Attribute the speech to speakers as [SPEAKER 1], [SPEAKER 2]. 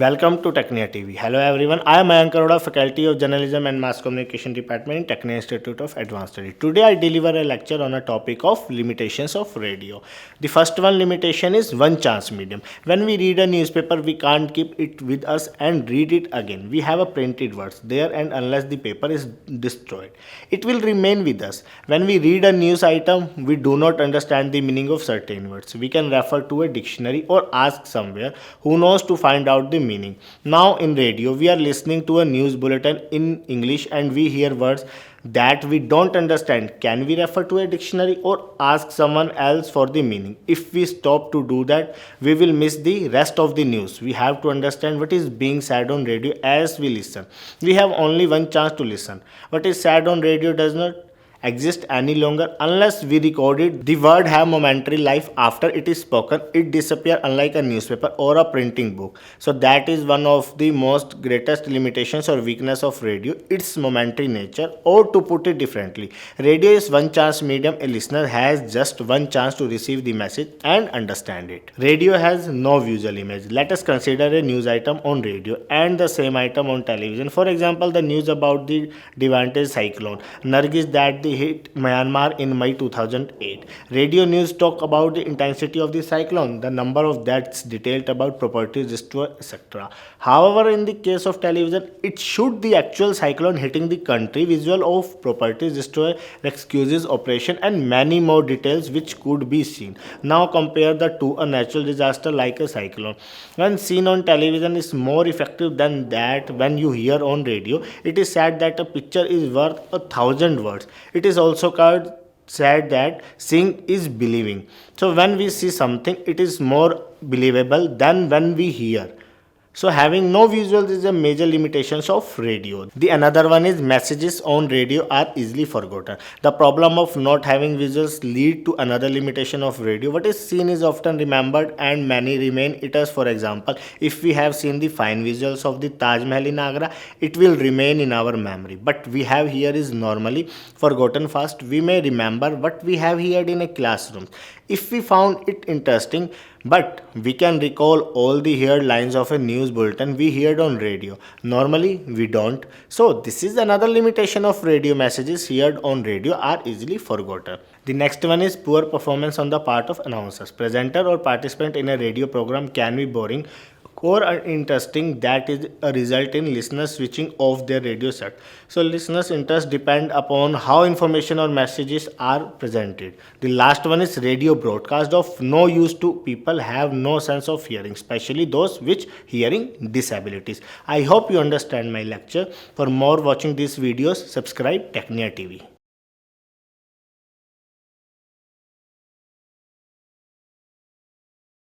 [SPEAKER 1] Welcome to Tecnia TV. Hello everyone. I am Mayank Arora, Faculty of Journalism and Mass Communication Department in Tecnia Institute of Advanced Study. Today I deliver a lecture on a topic of limitations of radio. The first one limitation is one chance medium. When we read a newspaper, we can't keep it with us and read it again. We have a printed words there, and unless the paper is destroyed, it will remain with us. When we read a news item, we do not understand the meaning of certain words. We can refer to a dictionary or ask somewhere who knows to find out the meaning. Now in radio, we are listening to a news bulletin in English and we hear words that we don't understand. Can we refer to a dictionary or ask someone else for the meaning? If we stop to do that, we will miss the rest of the news. We have to understand what is being said on radio as we listen. We have only one chance to listen. What is said on radio does not exist any longer unless we record it. The word have momentary life after it is spoken. It disappear unlike a newspaper or a printing book. So that is one of the most greatest limitations or weakness of radio, its momentary nature. Or to put it differently, radio is one chance medium. A listener has just one chance to receive the message and understand it. Radio has no visual image. Let us consider a news item on radio and the same item on television. For example, the news about the Devante cyclone Nargis that hit Myanmar in May 2008. Radio news talk about the intensity of the cyclone, the number of deaths, detailed about properties destroyed, etc. However, in the case of television, it showed the actual cyclone hitting the country, visual of properties destroyed, excuses, operation, and many more details which could be seen. Now compare the two. A natural disaster like a cyclone, when seen on television, is more effective than that when you hear on radio. It is said that a picture is worth 1,000 words. It is also called said that seeing is believing. So when we see something, it is more believable than when we hear. So having no visuals is a major limitations of radio. The another one is messages on radio are easily forgotten. The problem of not having visuals lead to another limitation of radio. What is seen is often remembered and many remain it as. For example, if we have seen the fine visuals of the Taj Mahal in Agra, it will remain in our memory. But we have here is normally forgotten fast. We may remember what we have heard in a classroom if we found it interesting, but we can recall all the heard lines of a news bulletin we heard on radio. Normally, we don't. So, this is another limitation of radio. Messages heard on radio are easily forgotten. The next one is poor performance on the part of announcers. Presenter or participant in a radio program can be boring or uninteresting. That is a result in listeners switching off their radio set. So listeners' interest depend upon how information or messages are presented. The last one is radio broadcast of no use to people have no sense of hearing, especially those with hearing disabilities. I hope you understand my lecture. For more watching these videos, subscribe Tecnia TV.